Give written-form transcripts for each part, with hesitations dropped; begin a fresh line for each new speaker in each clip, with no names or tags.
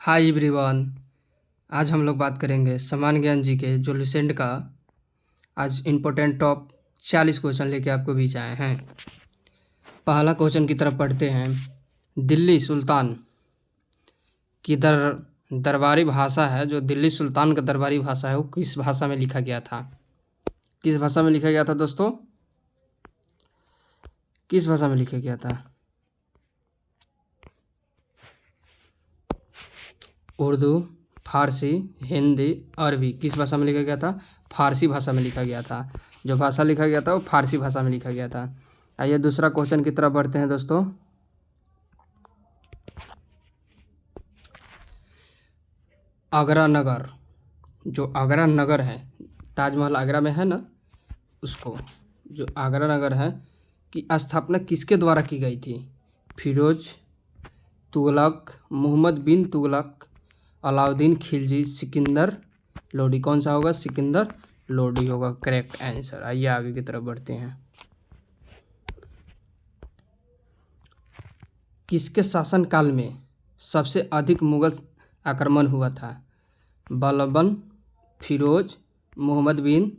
Hi everyone. आज हम लोग बात करेंगे सामान्य ज्ञान जी के जो रिसेंट का आज इम्पोर्टेंट टॉप 40 क्वेश्चन लेके आपको बीच आए हैं। पहला क्वेश्चन की तरफ पढ़ते हैं। दिल्ली सुल्तान की दरबारी भाषा है, जो दिल्ली सुल्तान का दरबारी भाषा है, वो किस भाषा में लिखा गया था? किस भाषा में लिखा गया था दोस्तों? किस भाषा में लिखा गया था? उर्दू, फारसी, हिंदी, अरबी। किस भाषा में लिखा गया था? फारसी भाषा में लिखा गया था। जो भाषा लिखा गया था वो फारसी भाषा में लिखा गया था। आइए दूसरा क्वेश्चन की तरफ बढ़ते हैं दोस्तों। आगरा नगर, जो आगरा नगर है, ताजमहल आगरा में है ना, उसको जो आगरा नगर है की स्थापना किसके द्वारा की गई थी? फिरोज तुगलक, मोहम्मद बिन तुगलक, अलाउद्दीन खिलजी, सिकंदर लोडी। कौन सा होगा? सिकंदर लोडी होगा करेक्ट आंसर। आइए आगे की तरफ बढ़ते हैं। किसके शासनकाल में सबसे अधिक मुगल आक्रमण हुआ था? बलबन, फिरोज, मोहम्मद बिन,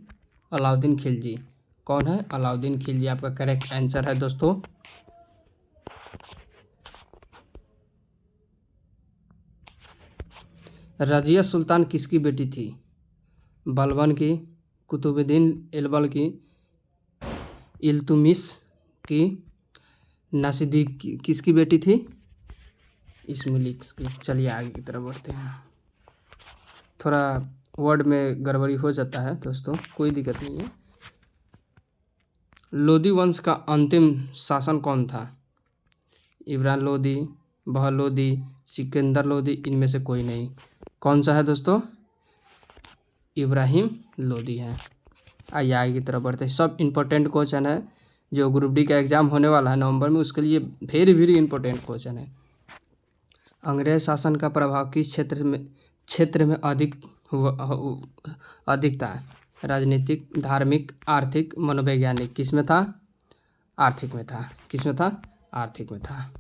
अलाउद्दीन खिलजी। कौन है? अलाउद्दीन खिलजी आपका करेक्ट आंसर है दोस्तों। रजिया सुल्तान किसकी बेटी थी? बलबन की, कुतुबुद्दीन ऐबक की, इल्तुतमिश की, नासिरुद्दीन की। किसकी बेटी थी? इस्माइल की। चलिए आगे की तरफ बढ़ते हैं। थोड़ा वर्ड में गड़बड़ी हो जाता है दोस्तों, कोई दिक्कत नहीं है। लोदी वंश का अंतिम शासन कौन था? इब्राहिम लोदी, बहलोदी, सिकंदर लोदी, इनमें से कोई नहीं। कौन सा है दोस्तों? इब्राहिम लोदी है। आइए आगे की तरफ बढ़ते हैं। सब इम्पोर्टेंट क्वेश्चन है, जो ग्रुप डी का एग्जाम होने वाला है नवंबर में, उसके लिए वेरी वेरी इंपॉर्टेंट क्वेश्चन है। अंग्रेज शासन का प्रभाव किस क्षेत्र में अधिक था? राजनीतिक, धार्मिक, आर्थिक, मनोवैज्ञानिक। किस में था? आर्थिक में था। किस में था? आर्थिक में था।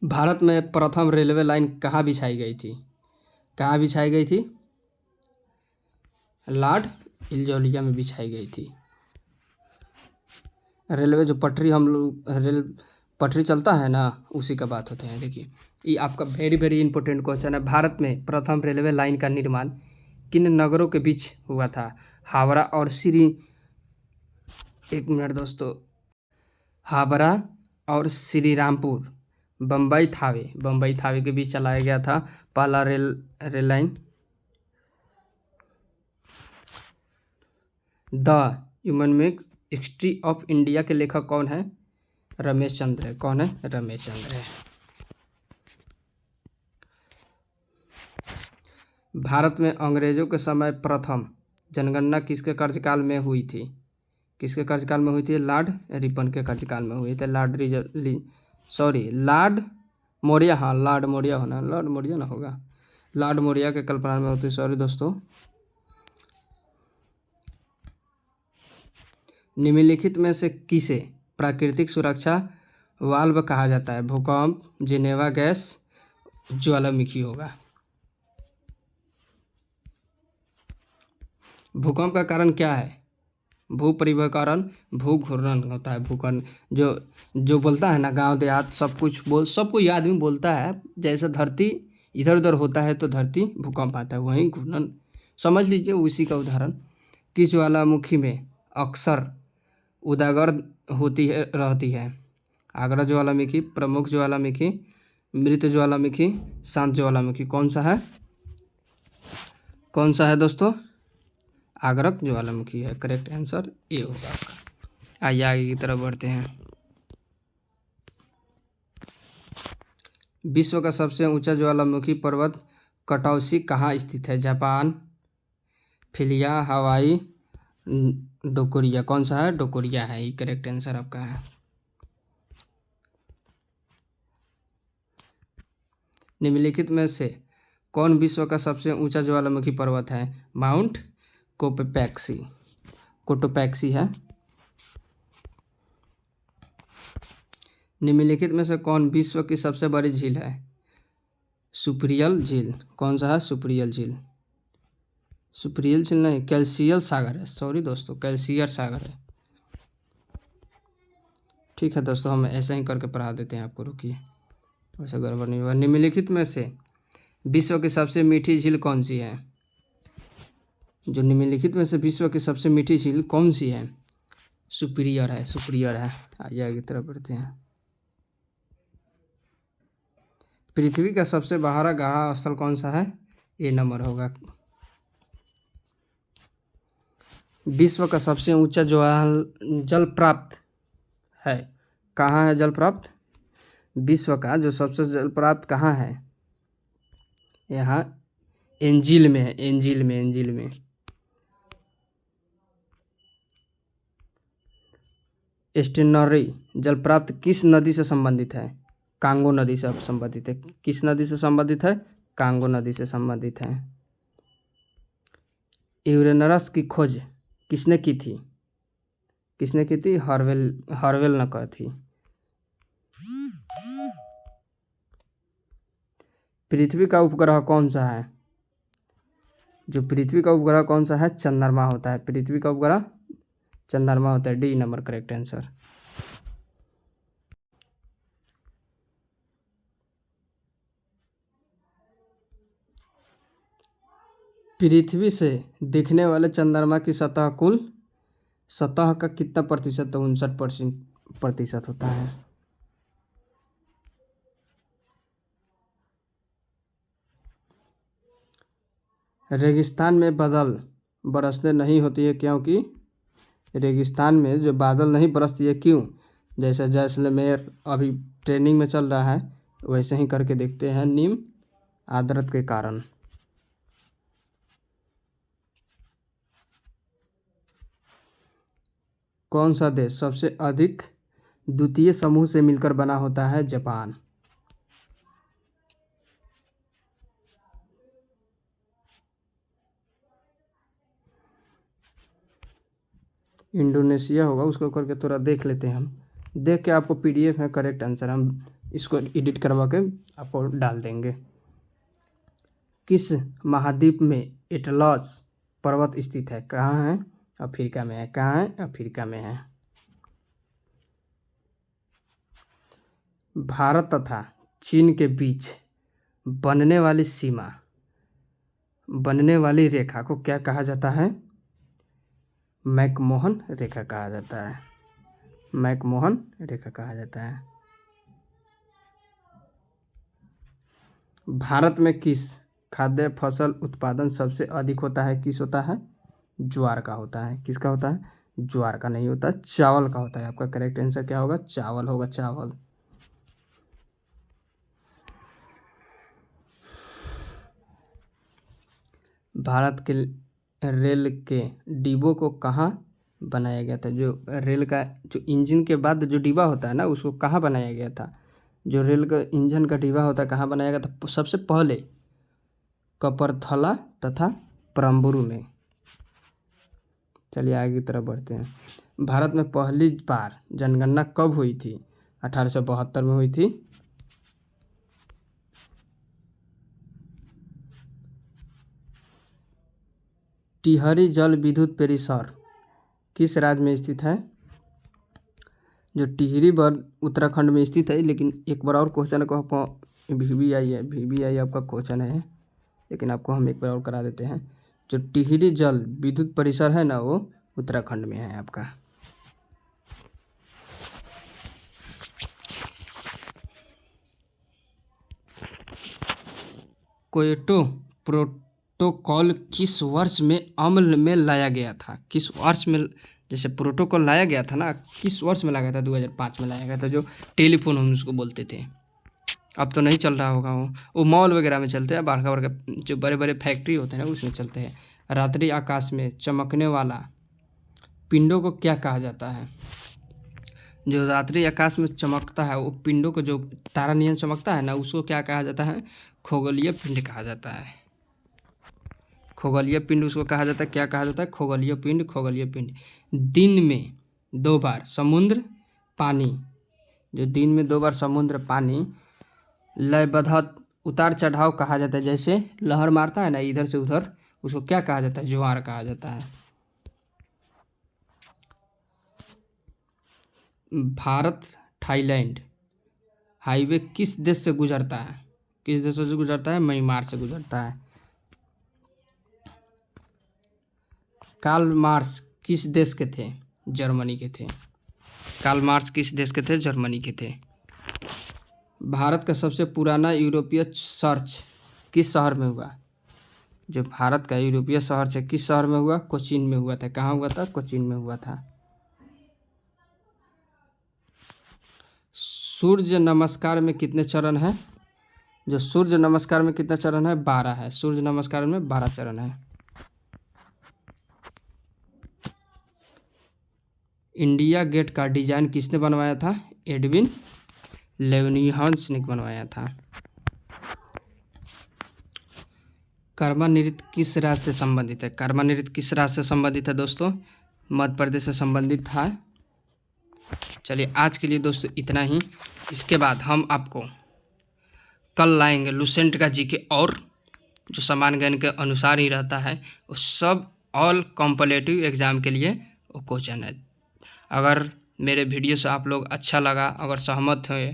भारत में प्रथम रेलवे लाइन कहाँ बिछाई गई थी? कहाँ बिछाई गई थी? लॉर्ड इलजोरिया में बिछाई गई थी। रेलवे जो पटरी, हम लोग रेल पटरी चलता है ना, उसी का बात होते हैं। देखिए ये आपका वेरी वेरी इंपॉर्टेंट क्वेश्चन है। भारत में प्रथम रेलवे लाइन का निर्माण किन नगरों के बीच हुआ था? हावड़ा और एक मिनट दोस्तों, हावड़ा और श्री रामपुर, बम्बई थावे के बीच चलाया गया था पहला rail line. The humanic history of India के लेखक कौन है? रमेश चंद्र है। कौन है? रमेश चंद्र है। भारत में अंग्रेजों के समय प्रथम जनगणना किसके कार्यकाल में हुई थी? किसके कार्यकाल में हुई थी? लॉर्ड रिपन के कार्यकाल में हुई थी। लॉर्ड मौर्य, हाँ लॉर्ड मौर्य होना, लॉर्ड मौर्य ना होगा, लॉर्ड मौर्य के कल्पना में होती। सॉरी दोस्तों। निम्नलिखित में से किसे प्राकृतिक सुरक्षा वाल्व कहा जाता है? भूकंप, जिनेवा गैस, ज्वालामुखी होगा। भूकंप का कारण क्या है? भू परिवहन, भू घूर्णन होता है। भूकंप जो बोलता है ना, गांव देहात सब कोई आदमी बोलता है, जैसे धरती इधर उधर होता है तो धरती भूकंप आता है, वहीं घूर्णन समझ लीजिए, उसी का उदाहरण। किस ज्वालामुखी में अक्सर उजागर रहती है? आगरा ज्वालामुखी, प्रमुख ज्वालामुखी, मृत ज्वालामुखी, शांत ज्वालामुखी। कौन सा है? कौन सा है दोस्तों? आगरक ज्वालामुखी है। करेक्ट आंसर ए होगा आपका। आइए आगे की तरफ बढ़ते हैं। विश्व का सबसे ऊंचा ज्वालामुखी पर्वत कटौसी कहाँ स्थित है? जापान, फिलिया, हवाई, डोकोरिया। कौन सा है? डोकोरिया है। ये करेक्ट आंसर आपका है। निम्नलिखित में से कौन विश्व का सबसे ऊंचा ज्वालामुखी पर्वत है? माउंट कोटोपैक्सी है। निम्नलिखित में से कौन विश्व की सबसे बड़ी झील है? सुपरियल झील। कौन सा है? सुपरियल झील। सुपरियल झील नहीं, कैल्सियल सागर है। सॉरी दोस्तों, कैल्सियर सागर है। ठीक है दोस्तों, हम ऐसे ही करके पढ़ा देते हैं आपको, रुकिए, वैसे गड़बड़ नहीं होगा। निम्नलिखित में से विश्व की सबसे मीठी झील कौन सी है? जो निम्नलिखित में से विश्व की सबसे मीठी झील कौन सी है? सुपीरियर है, सुपीरियर है। आइए आगे तरफ बढ़ते हैं। पृथ्वी का सबसे बाहर गाढ़ा स्थल कौन सा है? ए नंबर होगा। विश्व का सबसे ऊंचा जो जल प्राप्त है, कहाँ है जल प्राप्त? विश्व का जो सबसे जल प्राप्त कहाँ है? यहाँ एंजिल में है, एंजिल में, एंजिल में। एस्टेनरी जल प्राप्त किस नदी से संबंधित है? कांगो नदी से संबंधित है। किस नदी से संबंधित है? कांगो नदी से संबंधित है। यूरेनस की खोज किसने की थी? किसने की थी? हर्वेल ने की थी। पृथ्वी का उपग्रह कौन सा है? जो पृथ्वी का उपग्रह कौन सा है? चंद्रमा होता है। पृथ्वी का उपग्रह चंद्रमा होता है। D number correct answer. पृथ्वी से दिखने वाले चंद्रमा की सतह कुल सतह का कितना प्रतिशत? 59% होता है। रेगिस्तान में बादल बरसते नहीं होती है, क्योंकि रेगिस्तान में जो बादल नहीं बरसती है, क्यों? जैसे जैसलमेर अभी ट्रेनिंग में चल रहा है, वैसे ही करके देखते हैं। निम्न आर्द्रता के कारण। कौन सा देश सबसे अधिक द्वीपीय समूह से मिलकर बना होता है? जापान। इंडोनेशिया होगा, उसको करके थोड़ा देख लेते हैं हम। देख के आपको पीडीएफ है करेक्ट आंसर, हम इसको एडिट करवा के आपको डाल देंगे। किस महाद्वीप में एटलस पर्वत स्थित है? कहाँ है? अफ्रीका में है। कहाँ है? अफ्रीका में है। भारत तथा चीन के बीच बनने वाली सीमा, बनने वाली रेखा को क्या कहा जाता है? मैकमोहन रेखा कहा जाता है। मैकमोहन रेखा कहा जाता है। भारत में किस खाद्य फसल उत्पादन सबसे अधिक होता है? किस होता है? ज्वार का होता है। किसका होता है? ज्वार का नहीं होता, चावल का होता है। आपका करेक्ट आंसर क्या होगा? चावल होगा, चावल। भारत के रेल के डिब्बों को कहाँ बनाया गया था? जो रेल का जो इंजन के बाद जो डिब्बा होता है ना, उसको कहाँ बनाया गया था? जो रेल का इंजन का डिब्बा होता है, कहाँ बनाया गया था सबसे पहले? कपरथला तथा परम्बुर में। चलिए आगे की तरफ बढ़ते हैं। भारत में पहली बार जनगणना कब हुई थी? 1872 में हुई थी। टिहरी जल विद्युत परिसर किस राज्य में स्थित है? जो टिहरी बर उत्तराखंड में स्थित है। लेकिन एक बार और क्वेश्चन को आपको VBI है, VBI आपका क्वेश्चन है, लेकिन आपको हम एक बार और करा देते हैं। जो टिहरी जल विद्युत परिसर है ना, वो उत्तराखंड में है आपका। क्योटो प्रोटोकॉल किस वर्ष में अमल में लाया गया था? किस वर्ष में? जैसे प्रोटोकॉल लाया गया था ना, किस वर्ष में लाया गया था? 2005 में लाया गया था। जो टेलीफोन हम उसको बोलते थे। अब तो नहीं चल रहा होगा, वो मॉल वगैरह में चलते हैं, बड़का बड़का जो बड़े बड़े फैक्ट्री होते हैं ना, उसमें चलते हैं। रात्रि आकाश में चमकने वाला पिंडों को क्या कहा जाता है? जो रात्रि आकाश में चमकता है, वो पिंडों को, जो तारा नियन चमकता है ना, उसको क्या कहा जाता है? खगोलीय पिंड कहा जाता है। खगोलीय पिंड उसको कहा जाता है। क्या कहा जाता है? खगोलीय पिंड, खगोलीय पिंड। दिन में 2 बार समुद्र पानी जो दिन में 2 बार समुद्र पानी लयबद्ध उतार चढ़ाव कहा जाता है, जैसे लहर मारता है ना इधर से उधर, उसको क्या कहा जाता है? ज्वार कहा जाता है। भारत थाईलैंड हाईवे किस देश से गुजरता है? किस देश से गुजरता है? म्यांमार से गुजरता है। कार्ल मार्क्स किस देश के थे? जर्मनी के थे। कार्ल मार्क्स किस देश के थे? जर्मनी के थे। भारत का सबसे पुराना यूरोपीय सर्च किस शहर में हुआ? जो भारत का यूरोपीय शहर है किस शहर में हुआ? कोचीन में हुआ था। कहाँ हुआ था? कोचीन में हुआ था। सूर्य नमस्कार में कितने चरण हैं? जो सूर्य नमस्कार में कितने चरण है? 12 है। सूर्य नमस्कार में 12 चरण है। इंडिया गेट का डिजाइन किसने बनवाया था? एडविन लेनिहॉन्स ने बनवाया था। कर्मा नृत्य किस राज्य से संबंधित है? कर्मा नृत्य किस राज्य से संबंधित है दोस्तों? मध्य प्रदेश से संबंधित था। चलिए आज के लिए दोस्तों इतना ही। इसके बाद हम आपको कल लाएंगे लुसेंट का जीके, और जो समान ज्ञान के अनुसार ही रहता है वो सब ऑल कॉम्पिटिटिव एग्ज़ाम के लिए वो क्वेश्चन है। अगर मेरे वीडियो से आप लोग अच्छा लगा, अगर सहमत हुए,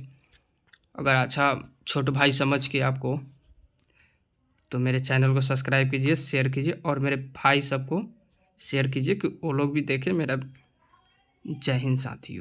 अगर अच्छा छोटे भाई समझ के आपको, तो मेरे चैनल को सब्सक्राइब कीजिए, शेयर कीजिए और मेरे भाई सबको शेयर कीजिए कि वो लोग भी देखें मेरा। जय हिंद साथियों।